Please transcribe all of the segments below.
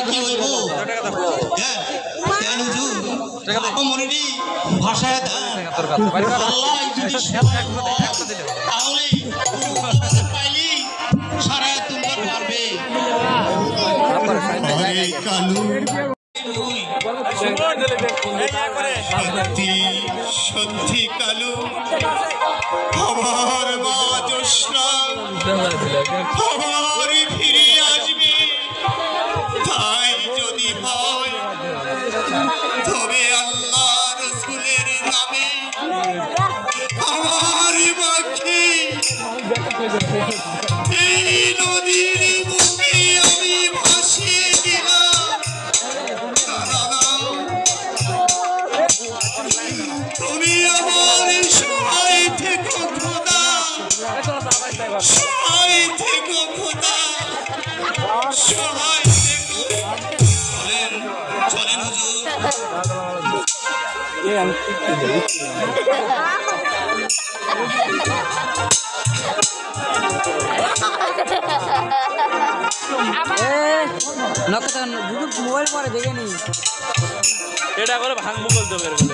কি হইব মনিরি ভাষায় আল্লাহ যদি তাহলে পাইলি সারা তুলবার পারবে কালু সত্যি কালু আমার মা জোৎস্না আমার ফিরে আসবে তাই যদি হয় তবে আল্লাহ রসুলের নামে আমার মাকে এই নদীর বুকে আমি ভাসিয়ে দিলাম তুমি আমার সহায় থেকো খোদা সহায় থেকো খোদা সহায় থেকো চলেন হুজুর মোবাইল পরে দেখে নি এটা করে ভাঙবো বলতে পারবে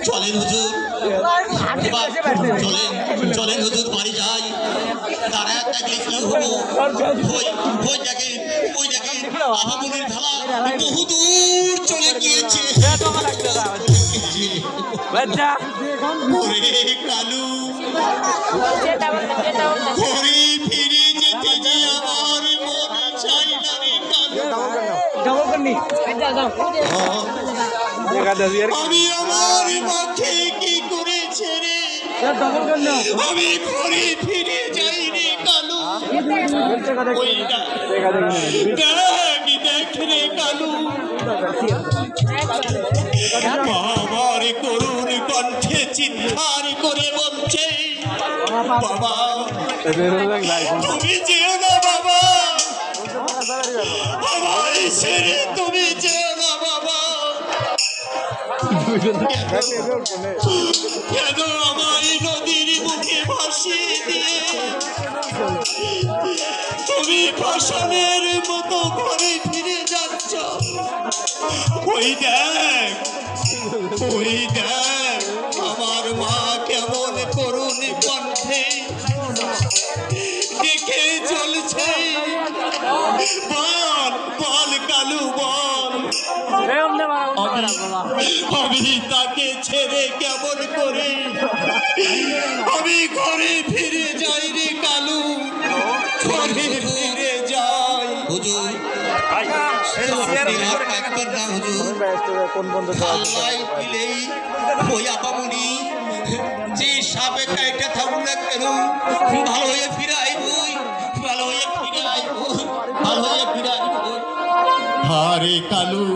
চলেন হুজুর চলেন হুজুর বাড়ি যাই তারা থাকলে কি হবো ওই দেখেন আহামনির ঢালা বহুদূর চলে গিয়েছে কালু ঘরে ফিরে যেতে যে আমার মন চাই না রে কালু আমি আমার মাকে কি করেছে রে আমি ঘরে ফিরে যাই রে কালু দেখ রে কালু বাবার করুণ কণ্ঠে চিৎকার করে বলছে, বাবা তুমি যেও না বাবা, আমার ছেড়ে তুমি যেও না বাবা। কেন আমার নদীর মুখে ভাসিয়ে দিয়ে তুমি পাষাণের মতো ঘরে ফিরে যাচ্ছ? ওই দেখ, ওই দেখ আমার মা কেমন করুণ কণ্ঠে দেখে চলছে। বল বল কালু বল, আমি তাকে ছেড়ে কেমন করে আমি ঘরে ফিরে যাই রে কালু, ঘরে ফিরে যাই। হুজুর ওই আপামনি যে সাপে কাইটা থাকুক না কেন ভালো হয়ে ফিরে আইব, ভালো হয়ে ফিরে আইব, ভালো হয়ে ফিরে আইব। হারে কালু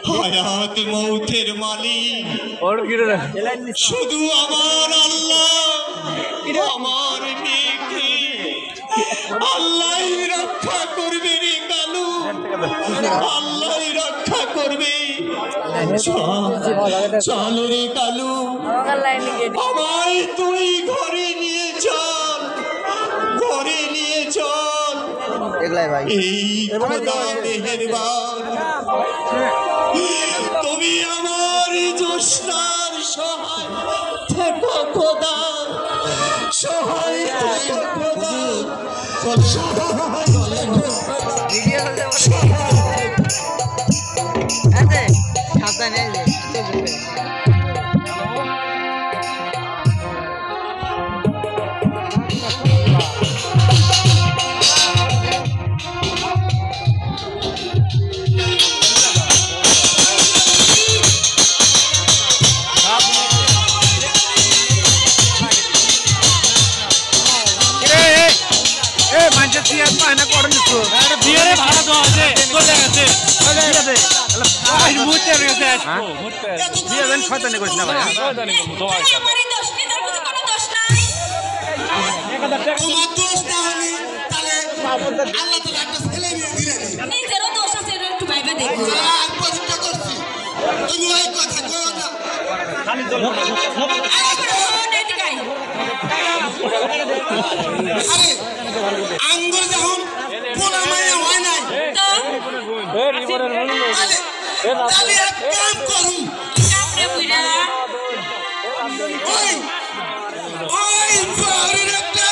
হায়াত মৌতের মালিক শুধু আমার আল্লাহ, আমার মেয়েকে আল্লাহ রক্ষা করবে রে কালু, আল্লাহ রক্ষা করবে। চল রে কালু, আমায় তুই ঘরে নিয়ে চল, ঘরে নিয়ে চল। এই খোদা মেহেরবান, তুমি আমার জ্যোৎস্নার সহায় থেকো খোদা, সহায় থেকো খোদা, আঙ্গুর যখন পোলা মাইয়া হয় নাই তাহলে এক কাম করুন, ওই ওই শহরের একটা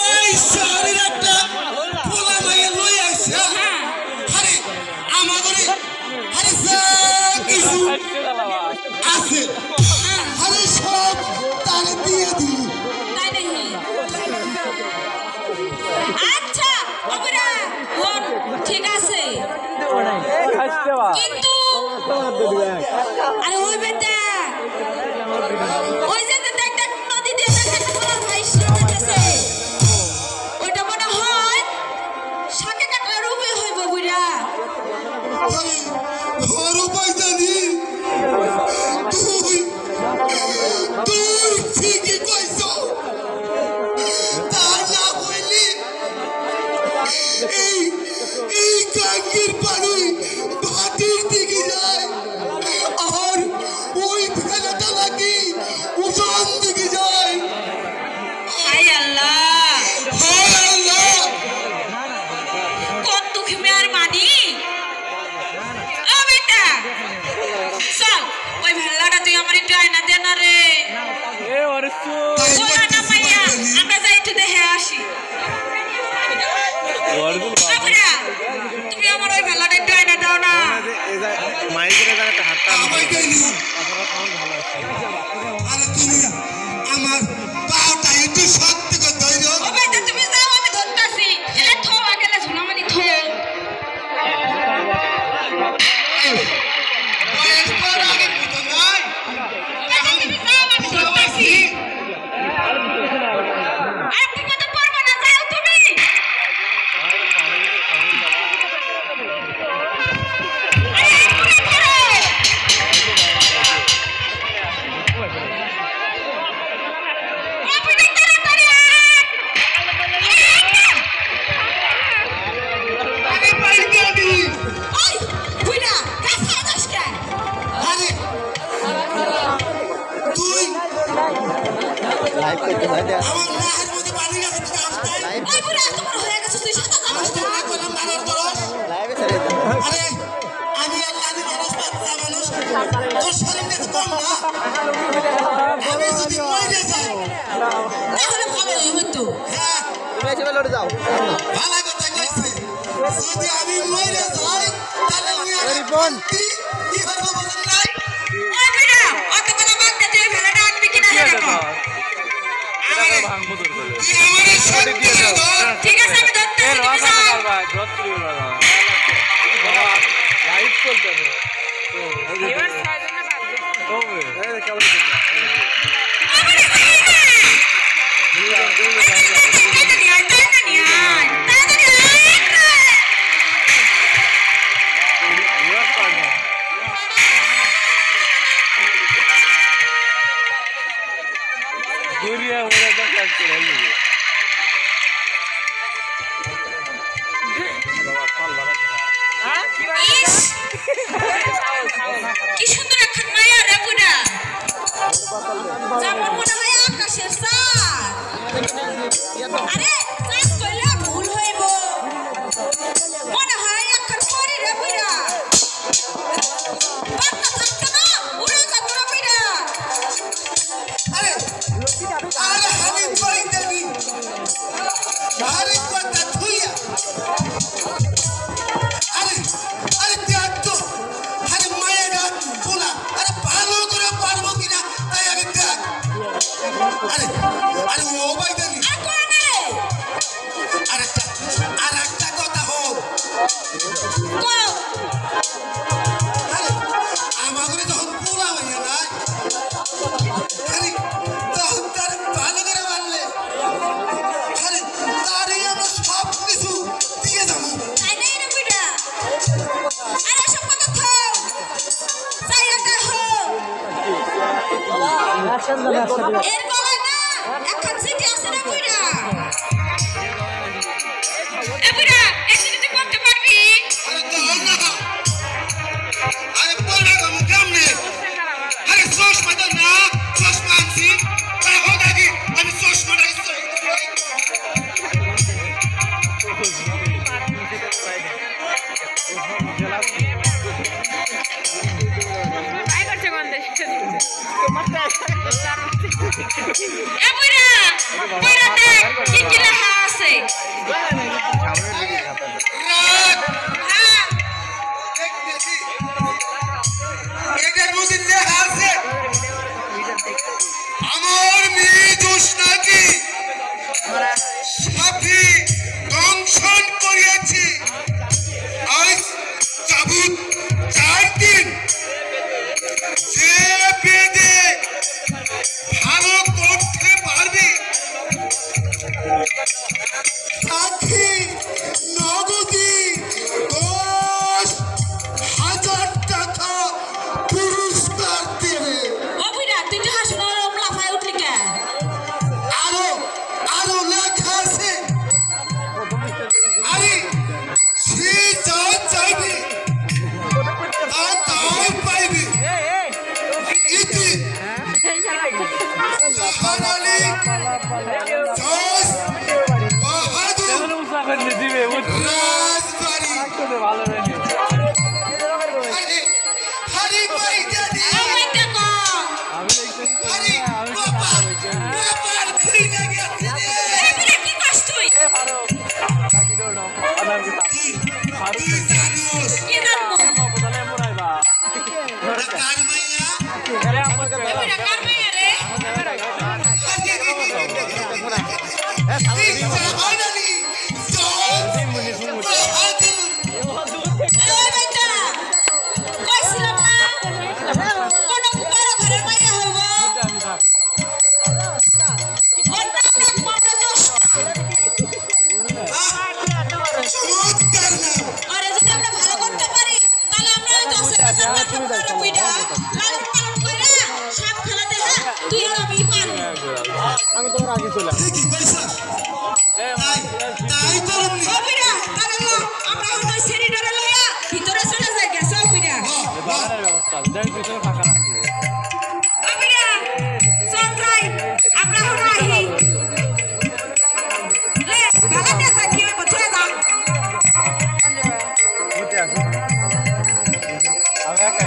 ওই শহরের একটা পোলা মাইয়া লই আসছে। আরে আমাদের আরে কিছু আছে, আরে সব তারে দিয়ে দিই। আচ্ছা ঠিক আছে, কিন্তু আরে ওই বেটা ওই যে একটা নদী দিয়ে ওইটা মনে হয় শাকে কাটলার উপায় হইব বুড়া। উপায় জানি তুই তুই ঠিকই কইছ, তা না হইলে এই গাঙ্গির পানি ভাটির দিকে যায়, আর ওই ভেলাটা নাকি উঠান দিকে যায়। হায় আল্লাহ, হায় আল্লাহ, কত দুঃখ মেয়ার মানি। ও বেটা চল ওই ভেলাটা তুই আমার একটু আয়না দে না রে। আমরা যাই একটু দেখে আসি। তুমি আমার ওই ভেলাটা একটু আয়না দাও না। আমার পাওটা একটু শক্ত করে ধরো। তুমি যাও, আমি ধরতাছি। এটা থো আগেলে ঝুনামানি থো। তুমি যাও, আমি ধরতাছি। আর ঠিক মতো পারবো না, যাও তুমি। যদি আমি মরে যাই তাহলে আমি আর কি হবে বলেন নাই ওই বেটা অত কথা বাদ দে তুই ভেলাটা আনবি কিনা কি আছে দেখো তো এটা করে ভাঙবো তোর করে তুই আমারে সত্যি ধর ঠিক আছে আমি ধরতে এ তুমি রাখা যাও করবা ড্রপ তুই বাবা লাইট চলতে হবে তো এবার 6 জনে বাদ দে তবে এই কেমন Guria udah tak kira lagi. কি সুন্দর এখন মায়া রে বুড়া যেমন মনে হয় আকাশের চাঁদ আরে চাঁদ কইলে ভুল হইব মনে হয় এখন পরি রে বুড়া বাচ্চা থাকতো না উড়ে যাবো রে বুড়া আরে আরে আমি কই দেবি আরে কথা থুইয়া আরে আরে দেখ তো আরে মায়েরা বলা আরে ভালো করে পারবো কিনা তাই আগে দেখ আরে আরে ও ভাই দেবি আর কোন রে আর একটা কথা হোক কো আরে আমাদের যখন পোলা হইয়া না আরে তখন তার ভালো করে মারলে আরে তারই আমরা সব কিছু দিয়ে যাবো আই নাই রে বুড়া আরে সব কথা থাও তাই এটা হো এর গলায় না এখন সিটি আছে রে বুড়া এ বুড়া এই সিটি করতে পারবি আরে দাও না আরে পড়বে কাম কেমনে আরে চশমা দাও না চশমা আনছি আরে হোক আগে আমি চশমাটা ইচ্ছা এ বুড়া বুড়া দেখ কি কি লেখা আছে রাত হ্যাঁ দেখতেছি এটার মধ্যে লেখা আছে আমার মেয়ে জোসনাকে সাথে দংশন করিয়াছে আজ যাবত 4 দিন যে বেদে ভালো করতে পারবে সাথী নগদী 10,000 টাকা পুরস্কার দেবে ও বুড়া তুই তো হাসনা রমলা ফাই উঠলি কে আরো লেখা আছে আরে সে যা চাইবে তা তাই পাইবে ইতি জাহানালি জোস বাহাদুর মুসাফির দিবে রাজবাড়ি ভালো রেডি আরে হরি ভাই জানি ও বেটা কো আমি দেখতেছি হরি বাবার খুই না গেছে রে এ বুড়া কি কষ্ট তুই এ ভালো বাকি দাও না আদার কি ভালো তুই জানোস কি জানবো বদলে মরাইবা ওরা কার মাইয়া আরে আমার এ বুড়া কার মাইয়া রে জাহানালি জোস বাহাদুর ও বেটা কইছিলাম না কোন বড় ঘরের মাইয়া হইব ওর নাম না মামলা দোষ চমৎকার নাম আরে যদি আমরা ভালো করতে পারি তাহলে আমরা ওই 10,000 টাকা পাবো বুইড়া লালন পালন কইরা সাপ খেলা দেখা তুই আর আমি পারবো আমি তোমার আগে চলে কি পয়সা তাই করুন ও বুইড়া তাহলে লো, আমরা ওই সেরিডরে লইয়া ভিতরে চলে যাই গেছে ও বুইড়া বাগানের ব্যবস্থা দেখ পিছনে ফাঁকা নাকি ও বুইড়া চল যাই আমরা হলো আহি লে ভালো দেখা কি হইব চলে যা বুঝতে আসো আমি একা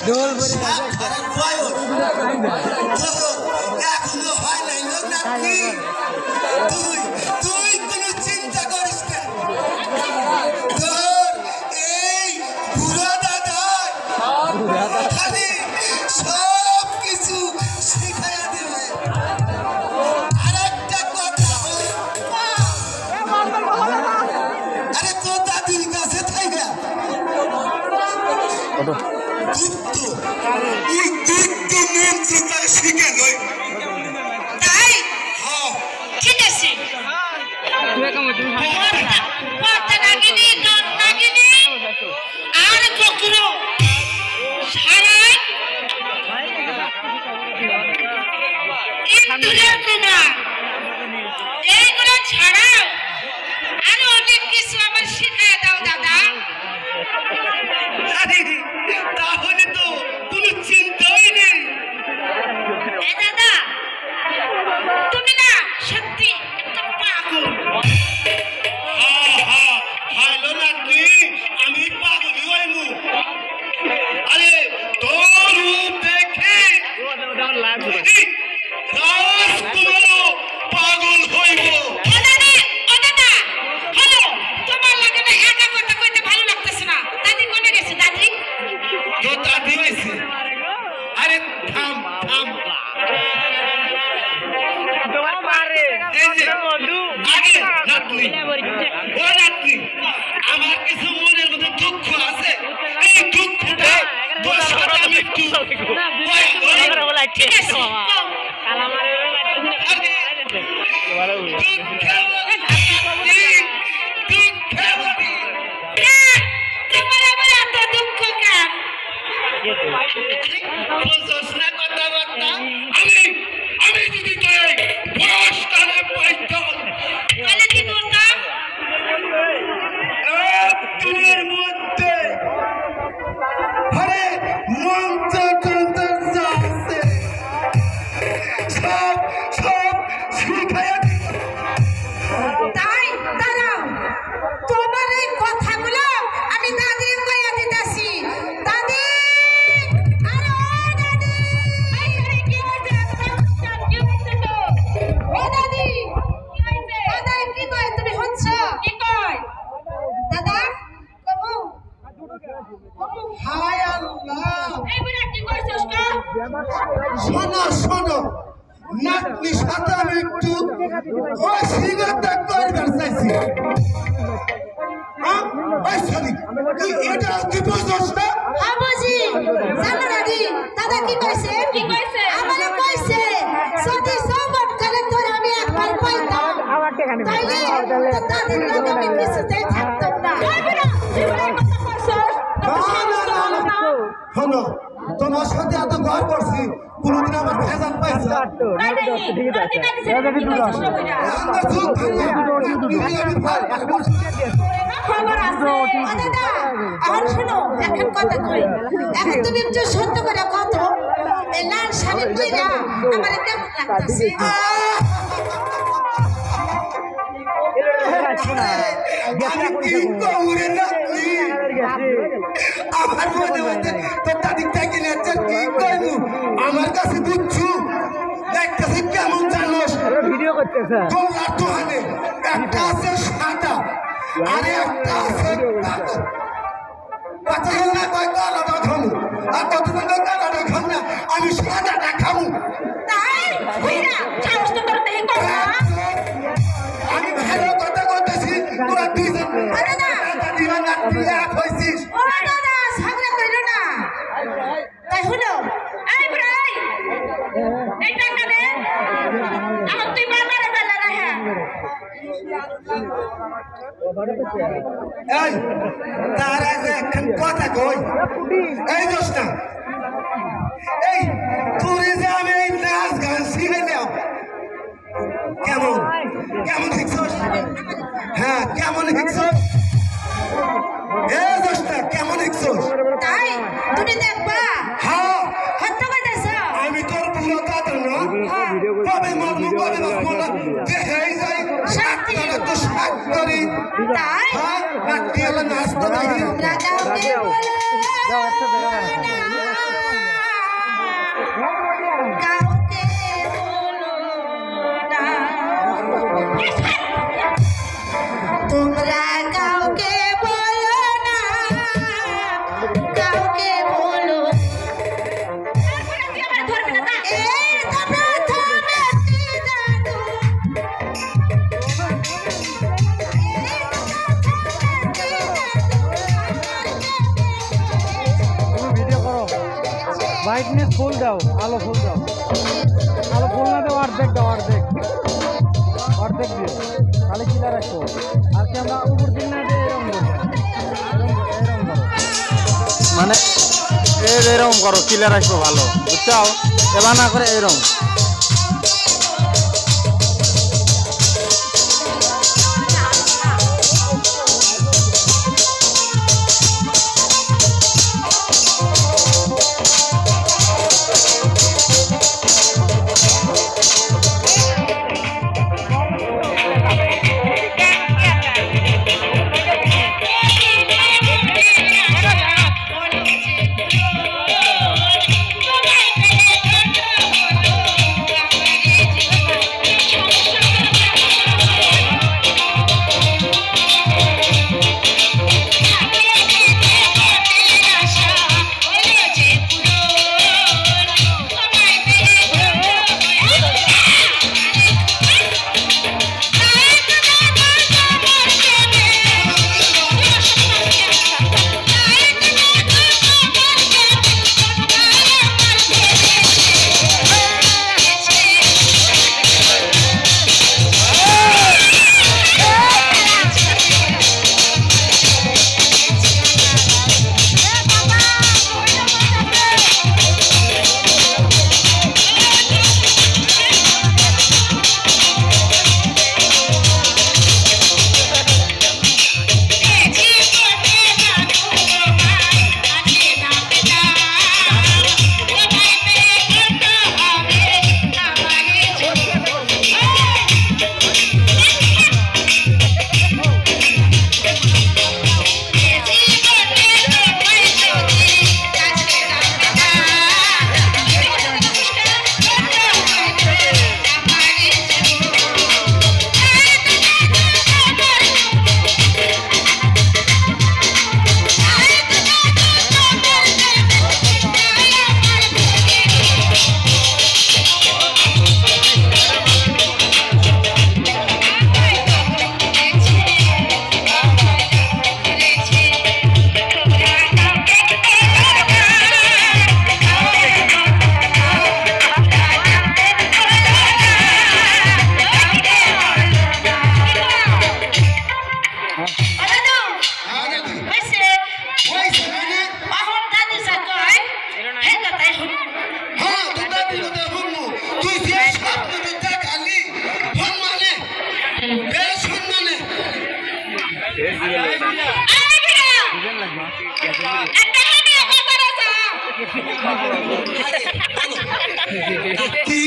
দোল বলে এখনো হয় নাই লোক নাকি তুই তুই কোনো চিন্তা করিস না তোর এই বুড়া দাদা খালি সব কিছু শিখাইয়া দেবে আর একটা কথা আরে তোর দাদির কাছে থাইবা তাই ঠিক আছে কথা নাগিনি দত নাগিনি আর কখনো সারা ইন্দুরের তোমরা এইগুলো ছাড়াও আরো অনেক কিছু আমার শিখায় দাও দাদা। তাহলে তো কোনো চিন্তাই নেই দাদা তুমি না সত্যি একটা পাগল। হ্যালো নাকি আমি পাগলই হইমু আরে তোর রূপ দেখে রাজকুমারও পাগল হইব। ও দাদা হলো তোমার লাগে না একা কথা কইতে ভালো লাগতেছে না। দাদি কোনে গেছে দাদি? তোর দাদি হয়েছে আরে থাম থাম আগে নাতনি ও নাতনি আমার কিছু মনের মধ্যে দুঃখ আছে এই দুঃখটা তোর সাথে আমি একটু ঠিক আছে তোমার আবার এত দুঃখ কেন? কথাবার্তা আমি যদি তোর বয়সটারে পাইতাম তাহলে কি করতাম? দুনিয়ার মধ্যে আরে মন্ত্র তন্ত্র যা আছে সব সব শিখাইয়া তাই দাঁড়াও তোমার এই কথাগুলো আমি দাদির কইয়া দিতেছি। দাদি আরে ও দাদি আরে কি হইছে? কি হইছে তো? ও দাদি কি হইছে? দাদা কি কয় তুমি হচ্ছ? কি কয়? দাদা কবু হায় আল্লাহ এই বুড়া কি কইছস কা? শোনো শোনো নাতনির সাথে আমি একটু অস্বীকারতা করবার চাইছি এটা কি বুঝছস না হ্যাঁ বুঝি জানো দাদি দাদা কি কইছে? কি কইছে? আমারে কইছে যদি সবট করে তোর আমি একবার পাইতাম তাইলে তো দাদির লগে আমি কিছুতেই থাকতাম না। এই বুড়া তুই বুড়া কথা কইছস? শোনো তোমার সাথে এত ঘর করছি কোনদিন আমার ভেজাল পাইছে খবর আছে ও দাদা আর শোনো এখন কথা কই এখন তুমি একটু সত্য করে কত এই লাল শাড়ি পইরা আমারে কেমন লাগতেছে? আমি কি কউরে নাতনি আমার মনে মধ্যে তোর দাদি থেকে নেচার কি করবো আমার কাছে বুঝছু দেখতেছি কেমন জানোস ভিডিও করতেছে তোমরা তো হানে একটা আছে সাদা আরে একটা আছে কথা না কয় কালাটা খামু আর কতজন কালাটা খাম না আমি সাদাটা খামু তাই কইরা সাহস তো করতে হে কথা আমি ভালো কথা কইতেছি তোরা দুইজন আরে না দাদি আর নাতনি এক হইছিস ও দাদা ঝগড়া কইরো না তাই হলো এই ভাই এই টাকা দে আমার তুই বাবারে বেলা না হ্যাঁ এই তার আগে এখন কথা কই এই দোস্তা এই তোরে যে আমি এই নাচ গান শিখাইলাম কেমন কেমন শিখছস হ্যাঁ কেমন শিখছস এই দোস্তা কেমন শিখছস তাই তুমি দেখবা হ্যাঁ হত্যা কইতাছ আমি তোর পুরো কথা না কবে মরমু কবে বাঁচবো না দেখাই যাই সত্যি। তো সাত করি তাই হ্যাঁ রাত্রি হলে নাচতে দেখি রাজাকে বলো কাউকে বলো না তোমরা কাউকে বলো না কাউকে বলো এই তো প্রথম একটি জাদু ভিডিও করো ব্রাইটনেস ফুল দাও আলো ফুল দাও আলো ফুল না দাও অর্ধেক দাও অর্ধেক অর্ধেক দিও তাহলে ক্লিয়ার আসো আর কি আমরা উপর দিন না দিয়ে এরকম করো মানে এরকম করো ক্লিয়ার আসবো ভালো বুঝছো এবার না করে এরকম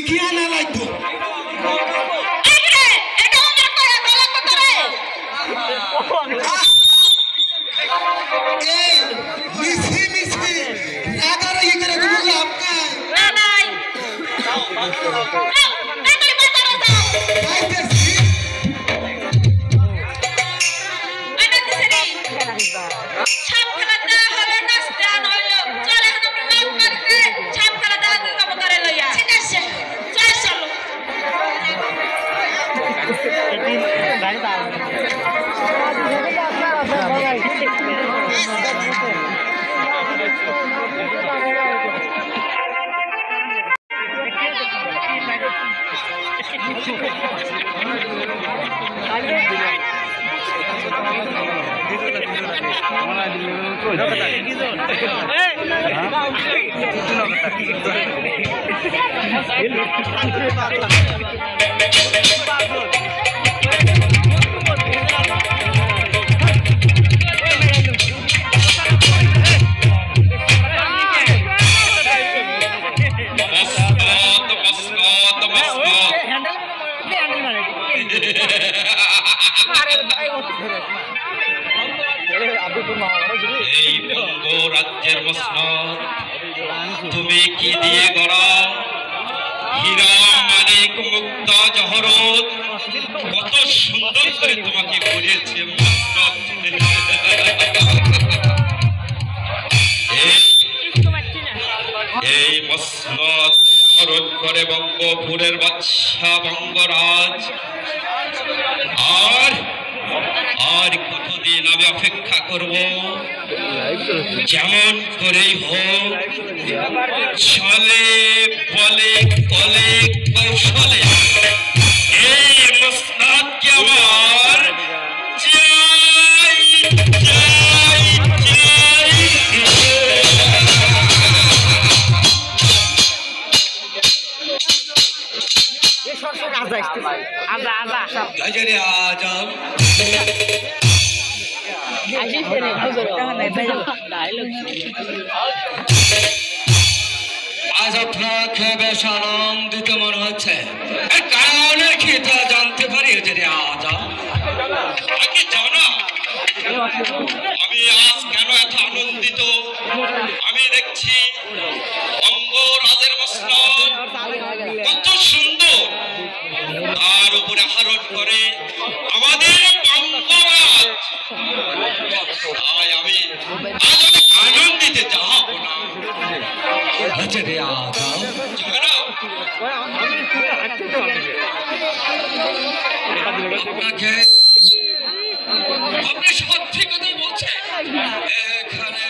কি আনা লাগতো এই বঙ্গ রাজ্যের তুমি কি দিয়ে গড়া হীরা মানিক মুক্তা জহরত কত সুন্দর করে তোমাকে বুঝেছে এই মসনদ হরণ করে বঙ্গপুরের বাদশা বঙ্গরাজ আর আর কতদিন আমি অপেক্ষা করব যেমন করেই হোক চলে বলে কলে কৌশলে এই মসনদকে আমার চাই চাই চাই গজরে আজম আজ আপনাকে বেশ আনন্দিত মনে হচ্ছে কারণের কি তা জানতে পারি গজরে আজম আগে যাও না আমি আজ কেন এত আনন্দিত আমি দেখছি অঙ্গরাজের মসনদ কত সুন্দর তার উপরে আরোহণ করে আমাদের বঙ্গরাজ তাই আমি আজ আনন্দিতে যাব না গজরে আজম যাবে না আপনাকে আপনি সত্যি কথাই বলছেন এখানে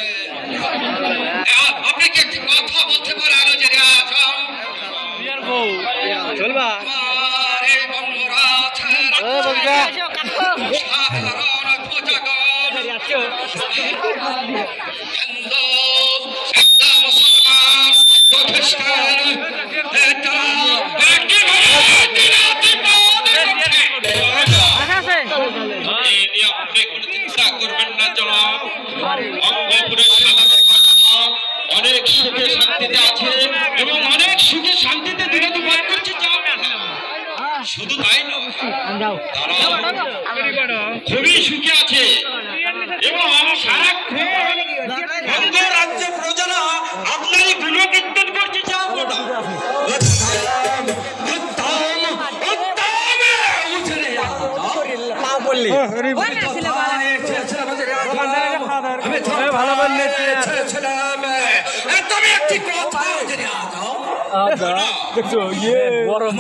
আপনি কি একটি কথা বলতে পারেন গজরে আজম চলবা এই বঙ্গরাজ সাধারণ প্রজাগণ হিন্দু একটা মুসলমান খ্রিস্টান আপনি কোনো চিন্তা করবেন না জনাব বঙ্গপুরের সাধারণ অনেক সুখে শান্তিতে আছে এবং অনেক সুখে শান্তিতে দিনে বাস করছে শুধু তাই নয় তারা খুবই সুখে আছে এবং সারাক্ষণ অঙ্গরাজ্যের প্রজারা আপনারই গুণকীর্তন করছে যাবো না ভালো বললে তবে একটি কথা দেখছো ইয়ে গরম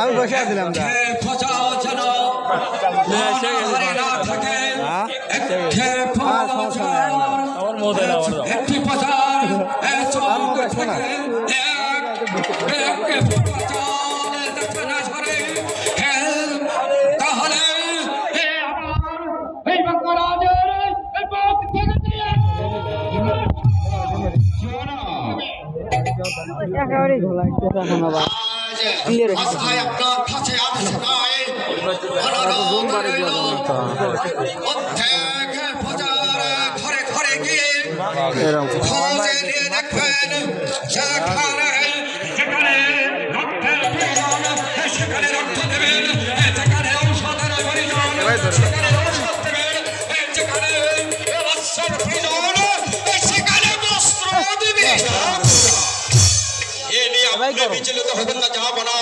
আমি বসে আছিলাম আমার মোবাইল একটি প্রচার তাহলে এই বঙ্গরাজের একেবারেই ঘোলা ধন্যবাদ আপনার কাছে আলোচনায় ঘরে ঘরে গিয়ে খোঁজে নিয়ে দেখবেন সেখানে সেখানে রক্ত দেবেন সেখানে ঔষধের পরিমাণ সেখানে ঔষধ দেবেন যেখানে সেখানে বস্ত্র দিবে বিচলিত হবেন না যাবো না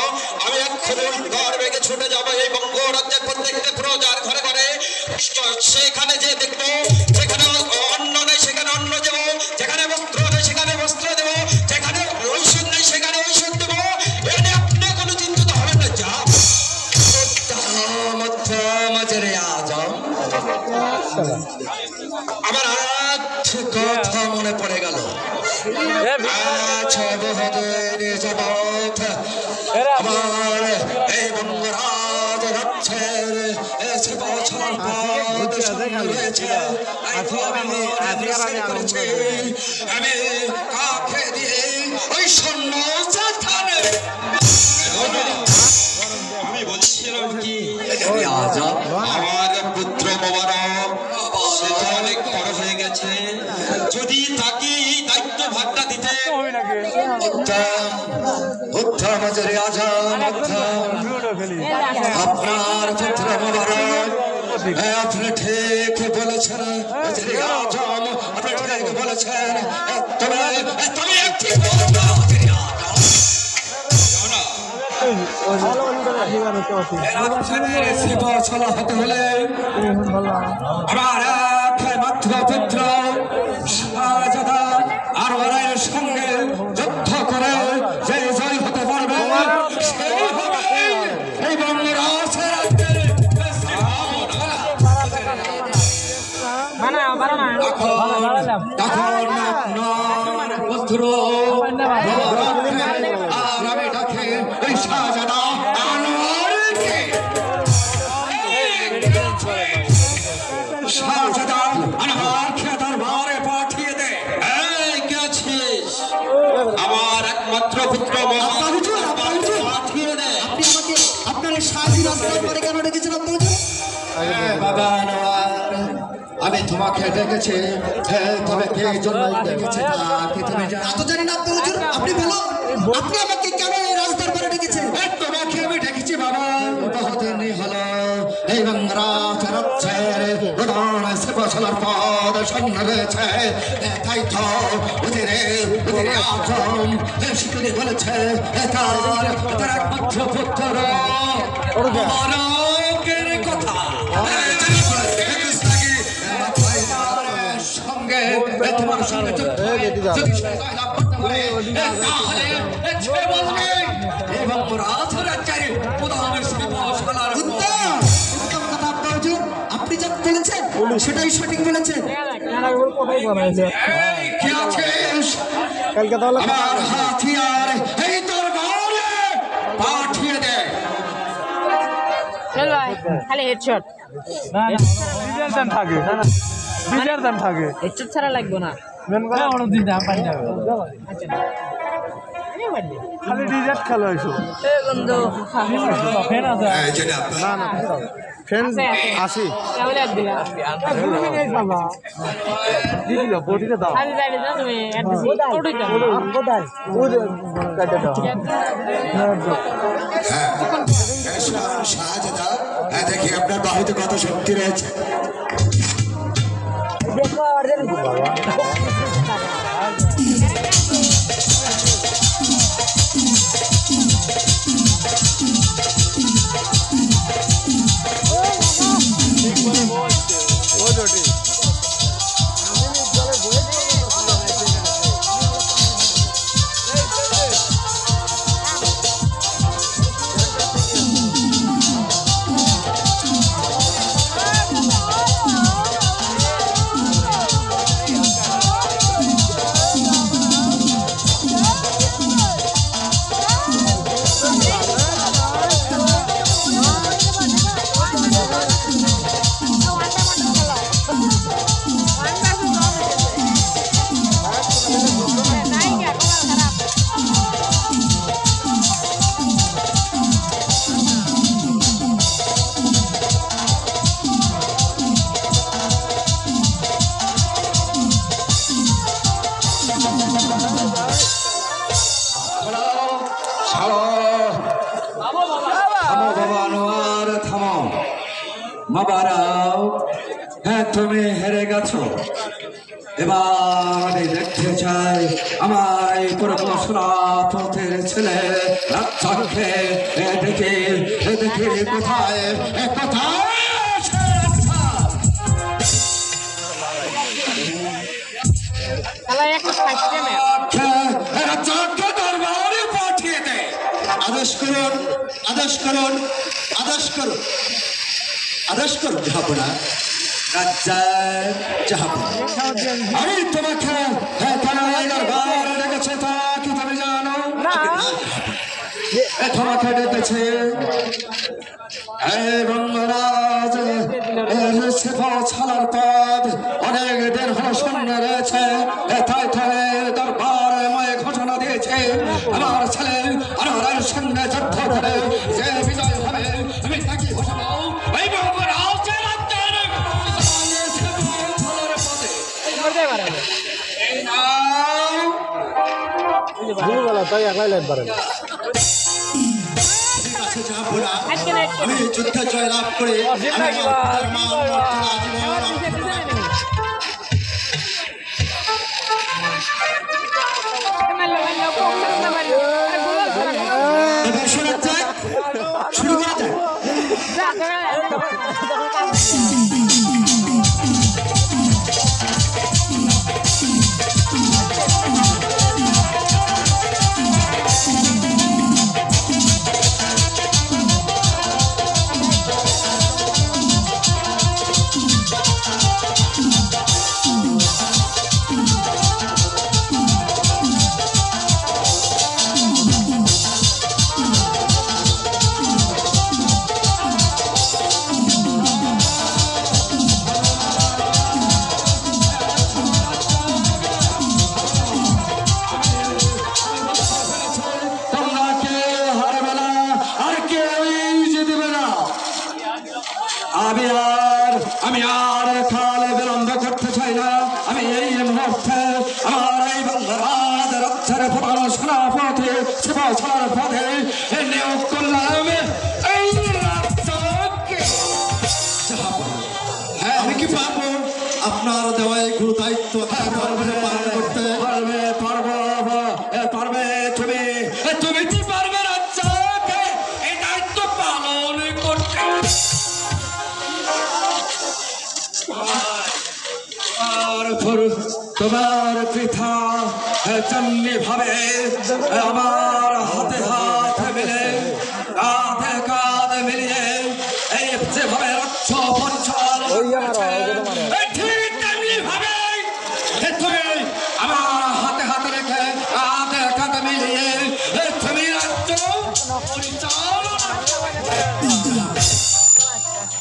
আমি এক্ষুনি ঘর বেগে ছুটে যাবো এই বঙ্গরাজ্যের প্রত্যেকটা প্রজার ঘরে ঘরে সেখানে যে দেখবো যেখানে অন্ন নেই সেখানে অন্ন দেবো যেখানে বস্ত্র নেই সেখানে বস্ত্র দেবো যেখানে ঔষধ নেই সেখানে ঔষধ দেবো এনে আপনি কোনো চিন্তিত হবেন না যা আমার আর কথা মনে পড়ে গেল আমার এই বঙ্গরাজ রাজ্যের বছর আমি কাকে দিয়ে ওই সৈন্য আমি বলছিলাম কি আমার পুত্র মোবারক সে তো অনেক বড় হয়ে গেছে যদি তাকে এই দায়িত্ব ভাগটা দিতে উত্তম আপনার পুত্র মোবারক আপনি ঠিক বলেছেন ওজিরে আজম, আপনি ঠিক বলেছেন। তবে তুমি একটি সেবা হতে হলে আমার মাত্র পুত্র শাহজাদা আর ওরাইয়ের সঙ্গে যুদ্ধ করে যে জয় হতে পারবে সে হবে এই বঙ্গরাজের আর আমি ডাকে ওই শাহজাদা আনোয়ারকে। শাহজাদা আনোয়ারকে দরবারে পাঠিয়ে দে। এই কে আছিস? আমার একমাত্র পুত্র পাঠিয়ে দে। আপনি আমাকে আপনার এই শাহী রাস্তার পরে কেন ডেকেছেন আব্বা হুজুর? বাবা আনোয়ার, আমি তোমাকে ডেকেছি, তবে কে জন্য ডেকেছি তা কি তুমি জানো? তা তো জানি না আব্বা হুজুর, আপনি বলো আপনি আমাকে কেন এই রাস্তার পরে ডেকেছেন? তোমাকে আমি ডেকেছি বাবা, বহুদিন হলো এই বঙ্গরাজ রাজ্যের প্রধান সেবাশালার পদ সামনে রয়েছে। তাই তো ওজিরে আজম শিখরে বলেছে তার একমাত্র পুত্র মোবারকের কথা। সঙ্গে তোমার সঙ্গে যদি লাভ করতে পারে তাহলে সে বলবে এবং রাজরাজ্যের প্রধান সেবাশালার উত্তম কথা আব্বা হুজুর, আপনি যা বলেছেন সেটাই সঠিক বলেছেন। কি আছিস? আমার হাতিয়ার এই দরবারে পাঠিয়ে দে। চল ভাই, খালি হেডশট। ডিজার দান থাকে ডিজার দান থাকে হেডশট ছাড়া লাগবে না। খালি ডিজার খেলো এসো এই বন্ধু, না না ফ্রেন্ড আসি কেমন একদিলা? বডিতে দাও আমি জানি না তুমি অ্যাড্রেস ওটাই শাহজাদা, দেখি আপনার বাহুতে কত শক্তি রয়েছে। বাবারাও, তুমি হেরে গেছো। এবার আমি দেখতে চাই আমার এই পরপসরা পথের ছেলে রাজ্জাককে। দেখি দেখি কোথায় কোথায় রাজ্জাককে দরবারে পাঠিয়ে দে। আদেশ করুন, আদেশ করুন, আদেশ করুন, আদেশ করুন জাহাপনা। রাজ্জাক জাহাপনা, আমি তোমাকে দরবারে ডেকেছে তা কি তুমি জানো? তোমাকে ডেকেছে বঙ্গরাজ সেবা ছাড়ার পদ অনেক দিন হলো শূন্য রয়েছে। তাই দরবারে ময় ঘোষণা দিয়েছে আমার ছেলে আনোয়ারের সঙ্গে যুদ্ধ করে যে বিজয় হবে আমি তাকে ঘোষণা ওই বঙ্গরাজের তাই একলাই লাইট পারেন। ঠিক আছে জাহাপনা আমি যুদ্ধে জয়লাভ করে আমি আমার পিতার মান মর্যাদা আজীবন অক্ষুণ্ণ রাখবো। এবার শোনা যাক, শুরু করা যাক। আমি আর কালে বিলম্ব করতে চাই না। আমি এই মুহূর্তে আমার এই বন্ধরাজ রক্ষার প্রধান সেনাপতি সেবাছার পদে নিয়োগ করলাম এই রাজ্যকে। হ্যাঁ, আমি কি পারবো আপনার দেওয়া এই গুরু দায়িত্ব পালন করতে? পারবে তুমি কি পারবে রাজ্যকে এই দায়িত্ব পালন করতে? তোমার পিতা তেমনি ভাবে আমার হাতে হাত মিলে কাঁধে কাঁধ মিলিয়ে এই যেভাবে রক্ষ পরিচালনা ঠিক তেমনি ভাবে তুমি আমার হাতে হাতে রেখে কাঁধে কাঁধ মিলিয়ে তুমি রাজ্য পরিচালনা।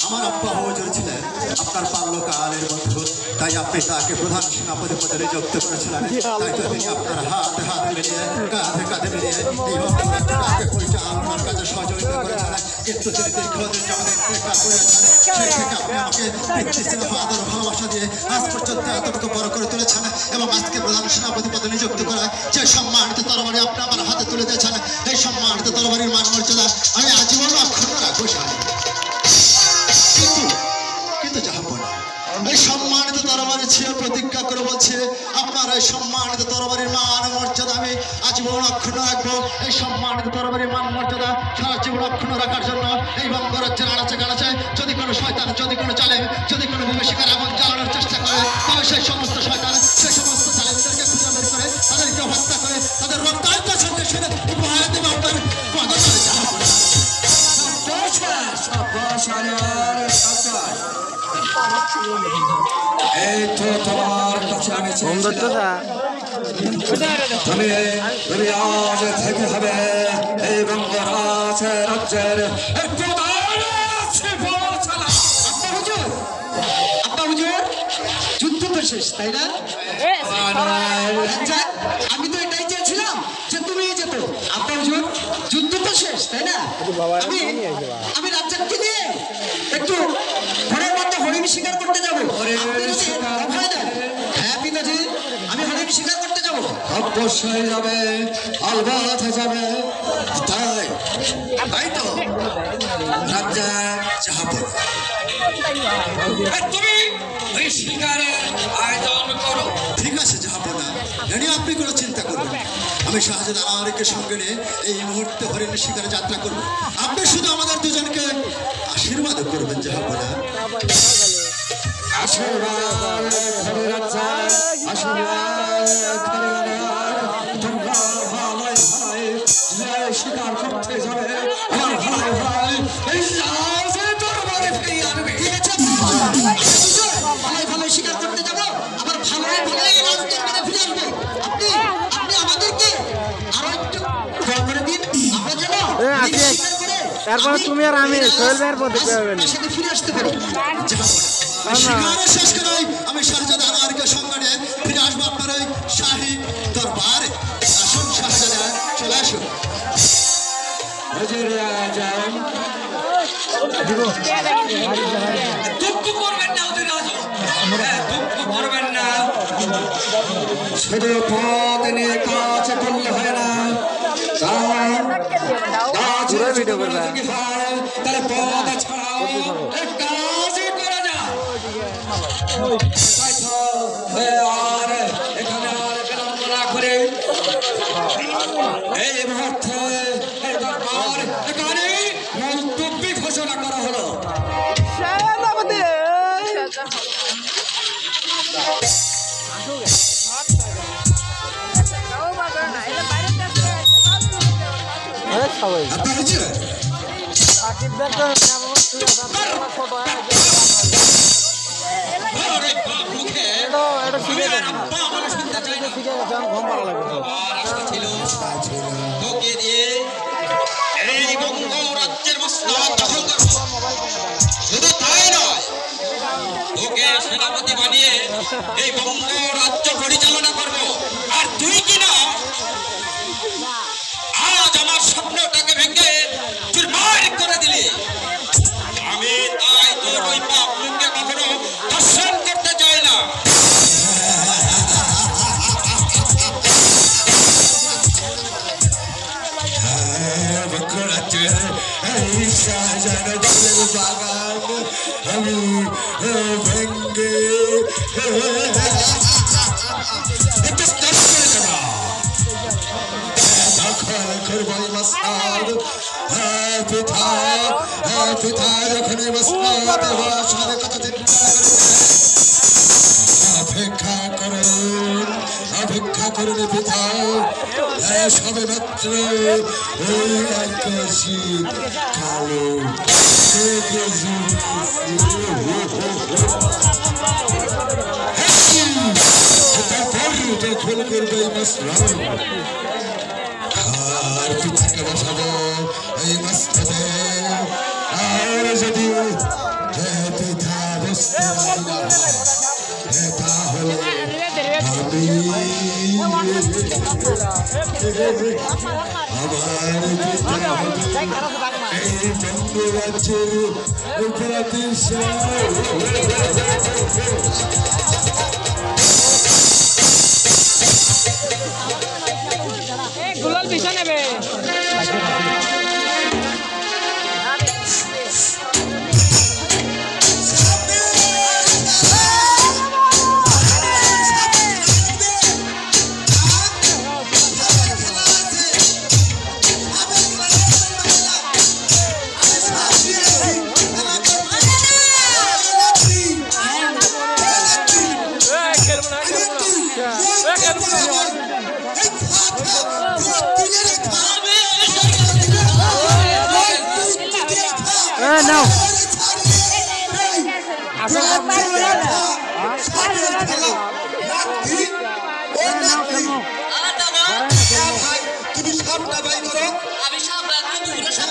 আমার আব্বা হুজুর ছিলেন আপনার বাল্যকালের বন্ধু, তাই আপনি তাকে প্রধান সেনাপতি পদে নিযুক্ত করেছিলেন। তাই তো তিনি আপনার হাতে হাত মিলিয়ে কাঁধে কাঁধে মিলিয়ে এই রাজ্যটাকে পরিচালনার কাজে সহযোগিতা করেছিলেন। কিন্তু তিনি দীর্ঘদিন আমাদের প্রেক্ষা করেছেন, সেই থেকে আপনি আমাকে পিতৃস্নেহ আদর ভালোবাসা দিয়ে আজ পর্যন্ত এতটুকু বড় করে তুলেছেন এবং আজকে প্রধান সেনাপতি পদে নিযুক্ত করায় যে সম্মানিত তরবারি আপনি আমার হাতে তুলে দিয়েছেন, এই সম্মানিত তরবারির মান মর্যাদা আমি আজীবন অক্ষুণ্ণ রাখবো। কিন্তু জাহাপনা এই সম্মানিত তরবারি ছিল প্রতিজ্ঞা করে বলছে আপনার এই সম্মানিত তরবারির মান মর্যাদা আমি আজীবন অক্ষুণ্ণ রাখবো। এই সম্মানিত তরবারির মান মর্যাদা সারা জীবন অক্ষুণ্ণ রাখার জন্য এই বঙ্গরাজ্যের আনাচে কানাচে যদি কোনো শয়তান, যদি কোনো জালেম, যদি কোনো বিভীষিকার আগুন জ্বালানোর চেষ্টা করে, তবে সেই সমস্ত শয়তান, সেই সমস্ত জালেমদেরকে খুঁজে বের করে তাদেরকে হত্যা করে তাদের রক্তাক্ত সঙ্গে সেরে উপহার দেবে আপনার পদতলে জাহাপনা। এই তো তোমার কাছে আমি তুমি আজ থেকে হবে এই বঙ্গরাজ রাজ্যের আব্বা হুজুর যুদ্ধ তো শেষ, তাই না? আমি তো এটাই চেয়েছিলাম যে তুমি যেত। আব্বা হুজুর যুদ্ধ তো শেষ, তাই না? আমি রাজ্জাককে নিয়ে একটু ঘরের মধ্যে হরিণ শিকার করতে যাবো। হ্যাঁ পিতাজি, আমি হরিণ শিকার করতে যাবো। অবশ্যই যাবে, আলবাত যাবে। তাই তো রাজ্জাক জাহাপনা, তুমি ওই শিকারের আয়োজন করো। ঠিক আছে জাহাপনা, জানি আপনি কোনো চিন্তা করবেন। আমি শাহজাদা আনারকে সঙ্গে নিয়ে এই মুহূর্তে হরিণ শিকারে যাত্রা করবো। আপনি শুধু আমাদের দুজনকে আশীর্বাদ করবেন জাহাপনা। আশীর্বাদ তোমরা ভালোই ভাই শিকার করতে যাবে, আমার ভাই ভাই এই দরবারে ফিরিয়ে আনবে। ঠিক আছে, ভালোই ভালোই শিকার করতে যাবো, আবার ভালোই ভালোই রাজদরবারে ফিরে আসবো। আপনি আমাদেরকে আরো একটু করে দিন, আমরা যেন তারপরে তুমি আর আমি সোহেল ভাইয়ের পদে ফিরে আসতে পারি। শেষ করে আমি শাহজাদা আনারকে সঙ্গে নিয়ে ফিরে আসবো আপনার ওই শাহী দরবারে। আসুন শাহজাদা, চলে আসুন। দুঃখ করবেন না ওদের রাজা, দুঃখ করবেন না। শুধু পদ নিয়ে কাজ করলে হয় না, পুরো ভিডিও করবে তাহলে পদ ছাড়াও কাজ করা যা আর এখানে আর বিলম্ব না করে এই মুহূর্তে এই দরবার এখানে মন্তব্য ঘোষণা করা হলো। সবাই আপনার হচ্ছে আরে বাপ মুখে আব্বা বলে শুনতে চাই না। আর আশা ছিল তোকে দিয়ে এই বঙ্গ রাজ্যের মসনদ দখল করব। শুধু তাই নয়, তোকে সেনাপতি বানিয়ে এই বঙ্গ রাজ্য পরিচালনা করব। আর তুই কি না আজ আমার স্বপ্নটাকে ভেঙে চুরমার করে দিলি। আমি তাই তোর ওই পাপ মুখে কখনো দর্শন করতে চাই না। আমি ভেঙ্গে দখল করবো মসনদ। পিতা পিতা যখন মসনদ হওয়ার সাথে কতদিন অপেক্ষা করুন পিতা। সবে মাত্র ওই আকাশি কালো দখল করবে মসনদ। আর পিতাকে বসাবো এই মসনদে। আর যদি পিতা বসতে রাজি না হয় তাহলে আমি আমার পিতা হবে এই বঙ্গ রাজ্যের প্রতিষ্ঠা। দুলাল পিছা নেবে নাও তুমি সাপটা বাই করো। আমি সব রাখবো, তুমি সব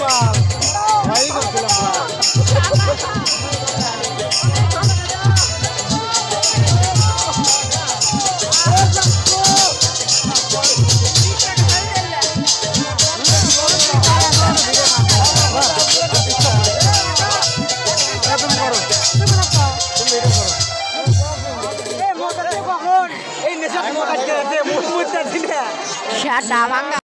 বাল ভাই করছিলাম ভাই তুমি করো তুমি ভিডিও করো এই নেশা মোটা কে মুখ মুখ দিলে শাটা ভাঙা